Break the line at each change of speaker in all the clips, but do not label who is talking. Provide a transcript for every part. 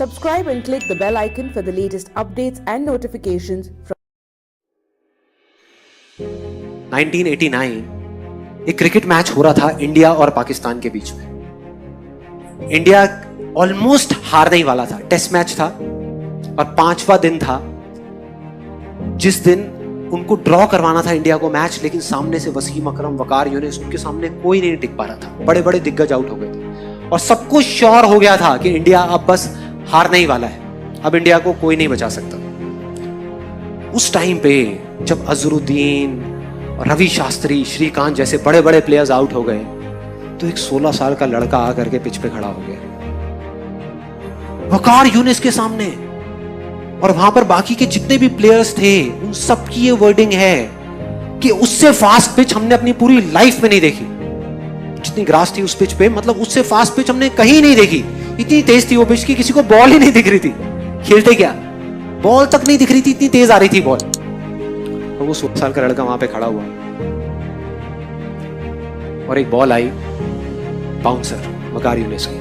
Subscribe and click the bell icon for the latest updates and notifications from
1989 एक cricket match हो रहा था India और पाकिस्तान के बीच में। इंडिया ऑलमोस्ट हारने ही वाला था, टेस्ट मैच था और 5वां दिन था जिस दिन उनको ड्रॉ करवाना था इंडिया को मैच, लेकिन सामने से वसीम अकरम, वकार यूनिस, उनके सामने कोई नहीं टिक पा रहा था। बड़े बड़े दिग्गज आउट हो गए थे और सबको श्योर हो गया था कि इंडिया अब बस हारने ही वाला है, अब इंडिया को कोई नहीं बचा सकता। उस टाइम पे जब अजरुद्दीन, रवि शास्त्री, श्रीकांत जैसे बड़े बड़े प्लेयर्स आउट हो गए तो एक 16 साल का लड़का आकर के पिच पे खड़ा हो गया वकार यूनिस के सामने, और वहां पर बाकी के जितने भी प्लेयर्स थे उन सबकी ये वर्डिंग है कि उससे फास्ट पिच हमने अपनी पूरी लाइफ में नहीं देखी। जितनी ग्रास थी उस पिच पे, मतलब उससे फास्ट पिच हमने कहीं नहीं देखी। इतनी तेज थी वो पिच की किसी को बॉल ही नहीं दिख रही थी, खेलते क्या बॉल तक नहीं दिख रही थी, इतनी तेज आ रही थी बॉल। और वो 16 साल का लड़का वहां पे खड़ा हुआ और एक बॉल आई बाउंसर वकार यूनिस की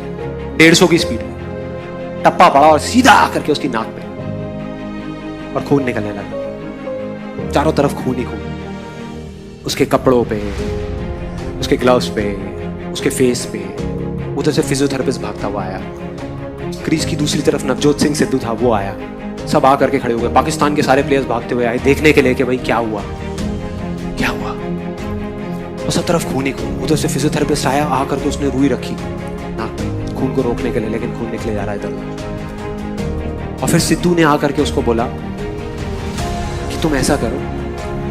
150 की स्पीड में, टप्पा पड़ा और सीधा आकर के उसकी नाक पे, और खून निकलने लगा। चारों तरफ खून ही खून, उसके कपड़ों पे, उसके ग्लव्स पे, उसके फेस पे। उधर से फिजियोथेरेपिस्ट भागता हुआ आया, क्रीज की दूसरी तरफ नवजोत सिंह सिद्धू था, वो आया। सब आकर के खड़े हो गए, पाकिस्तान के सारे प्लेयर्स भागते हुए आए देखने के लिए कि भाई क्या हुआ क्या हुआ। और सब तरफ खून ही खून। उधर से फिजियोथेरेपिस्ट आया, आकर के उसने रुई रखी नाक पे खून को रोकने के लिए, लेकिन खून निकले जा रहा है इधर। और फिर सिद्धू ने आकर के उसको बोला कि तुम ऐसा करो,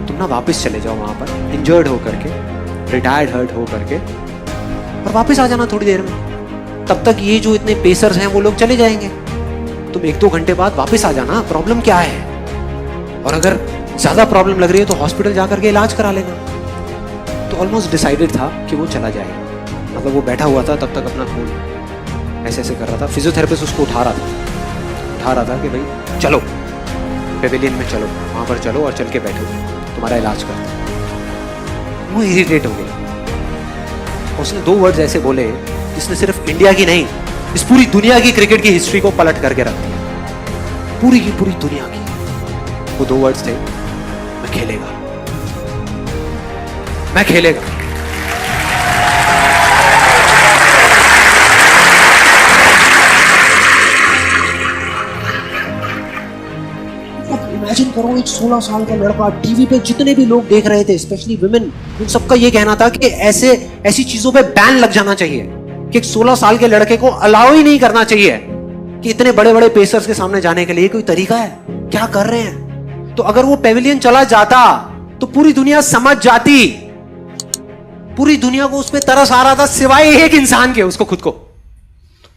तुम ना वापस चले जाओ वहां पर इंजर्ड होकर के, रिटायर्ड हर्ट हो करके, और वापस आ जाना थोड़ी देर में। तब तक ये जो इतने पेसर्स हैं वो लोग चले जाएंगे, तुम 1-2 घंटे बाद वापस आ जाना, प्रॉब्लम क्या है, और अगर ज्यादा प्रॉब्लम लग रही है तो हॉस्पिटल जाकर के इलाज करा लेना। तो ऑलमोस्ट डिसाइडेड था कि वो चला जाएगा, मतलब वो बैठा हुआ था तब तक अपना खून ऐसे ऐसे कर रहा था। फिजियोथेरेपिस्ट उसको उठा रहा था कि भाई चलो पेविलियन में चलो, वहां पर चलो और चल के बैठो, तुम्हारा इलाज करते हैं। वो इरिटेट हो गया, उसने 2 वर्ड्स ऐसे बोले जिसने सिर्फ इंडिया की नहीं, इस पूरी दुनिया की क्रिकेट की हिस्ट्री को पलट करके रख दिया, पूरी की पूरी दुनिया की। वो 2 वर्ड्स थे, मैं खेलेगा, मैं खेलेगा। इमेजिन करो, एक 16 साल का लड़का, टीवी पे जितने भी लोग देख रहे थे, स्पेशली विमेन, उन सबका ये कहना था कि ऐसी चीजों पे बैन लग जाना चाहिए, कि एक 16 साल के लड़के को अलाउ ही नहीं करना चाहिए कि इतने बड़े बड़े पेसर्स के सामने जाने के लिए कोई तरीका है, क्या कर रहे हैं। तो अगर वो पेविलियन चला जाता तो पूरी दुनिया समझ जाती, पूरी दुनिया को उस पर तरस आ रहा था सिवाय एक इंसान के, उसको खुद को,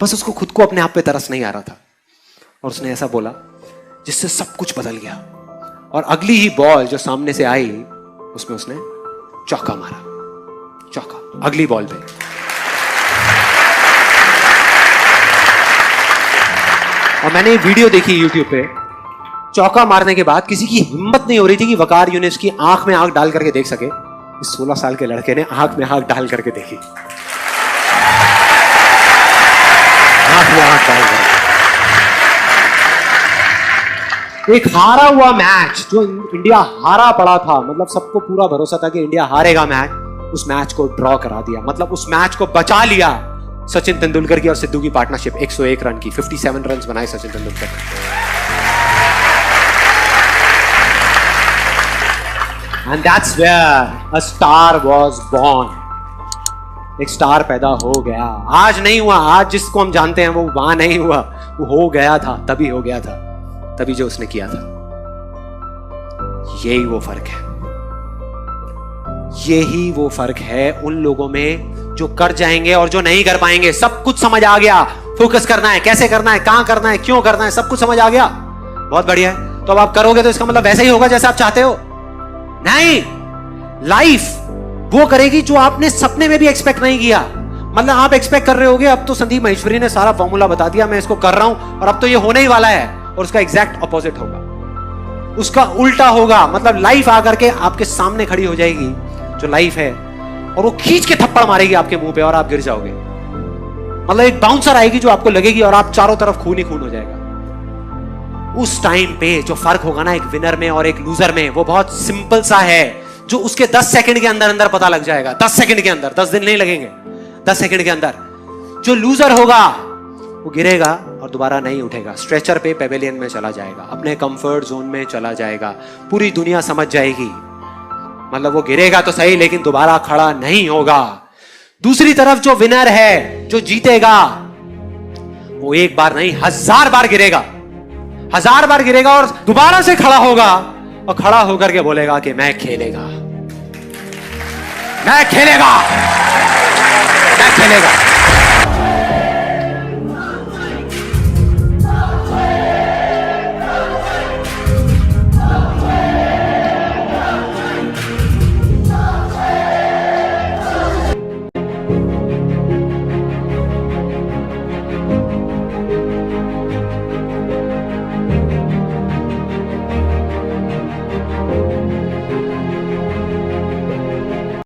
बस उसको खुद को अपने आप पे तरस नहीं आ रहा था। और उसने ऐसा बोला जिससे सब कुछ बदल गया। और अगली ही बॉल जो सामने से आई उसमें उसने चौका मारा, चौका अगली बॉल पे। और मैंने एक वीडियो देखी YouTube पे, चौका मारने के बाद किसी की हिम्मत नहीं हो रही थी कि वकार यूनिस की आंख में आंख डाल करके देख सके। इस 16 साल के लड़के ने आंख में आंख डाल करके देखी, आंख में आंख डाल करके। एक हारा हुआ मैच, जो इंडिया हारा पड़ा था, मतलब सबको पूरा भरोसा था कि इंडिया हारेगा मैच, उस मैच को ड्रॉ करा दिया, मतलब उस मैच को बचा लिया। सचिन तेंदुलकर की और सिद्धू की पार्टनरशिप 101 रन की, 57 रन बनाए सचिन तेंदुलकर ने। And that's where a star was born. एक स्टार पैदा हो गया। आज नहीं हुआ, आज जिसको हम जानते हैं वो वहां नहीं हुआ, वो हो गया था, तभी हो गया था, तभी जो उसने किया था। यही वो फर्क है, यही वो फर्क है उन लोगों में जो कर जाएंगे और जो नहीं कर पाएंगे। सब कुछ समझ आ गया, फोकस करना है, कैसे करना है, कहां करना है, क्यों करना है, सब कुछ समझ आ गया, बहुत बढ़िया है। तो अब आप करोगे तो इसका मतलब वैसा ही होगा जैसा आप चाहते हो? नहीं, लाइफ वो करेगी जो आपने सपने में भी एक्सपेक्ट नहीं किया। मतलब आप एक्सपेक्ट कर रहे होगे अब तो संदीप महेश्वरी ने सारा फॉर्मूला बता दिया, मैं इसको कर रहा हूं और अब तो ये होने ही वाला है, और उसका एग्जैक्ट ऑपोजिट होगा, उसका उल्टा होगा। मतलब लाइफ आकर के आपके सामने खड़ी हो जाएगी जो लाइफ है, और वो खींच के थप्पड़ मारेगी आपके मुंह पे और आप गिर जाओगे। मतलब एक बाउंसर आएगी जो आपको लगेगी और आप चारों तरफ खून ही खून हो जाएगा। उस टाइम पे जो फर्क होगा ना एक विनर में और एक लूजर में, वो बहुत सिंपल सा है, जो उसके 10 सेकंड के अंदर अंदर पता लग जाएगा। 10 सेकंड के अंदर, 10 दिन नहीं लगेंगे, 10 सेकंड के अंदर। जो लूजर होगा वो गिरेगा और दोबारा नहीं उठेगा, स्ट्रेचर पे पेवेलियन में चला जाएगा, अपने कंफर्ट जोन में चला जाएगा। पूरी दुनिया समझ जाएगी, मतलब वो गिरेगा तो सही लेकिन दोबारा खड़ा नहीं होगा। दूसरी तरफ जो विनर है, जो जीतेगा, वो एक बार नहीं 1000 बार गिरेगा, 1000 बार गिरेगा और दोबारा से खड़ा होगा और खड़ा होकर के बोलेगा कि मैं खेलेगा, मैं खेलेगा, मैं खेलेगा।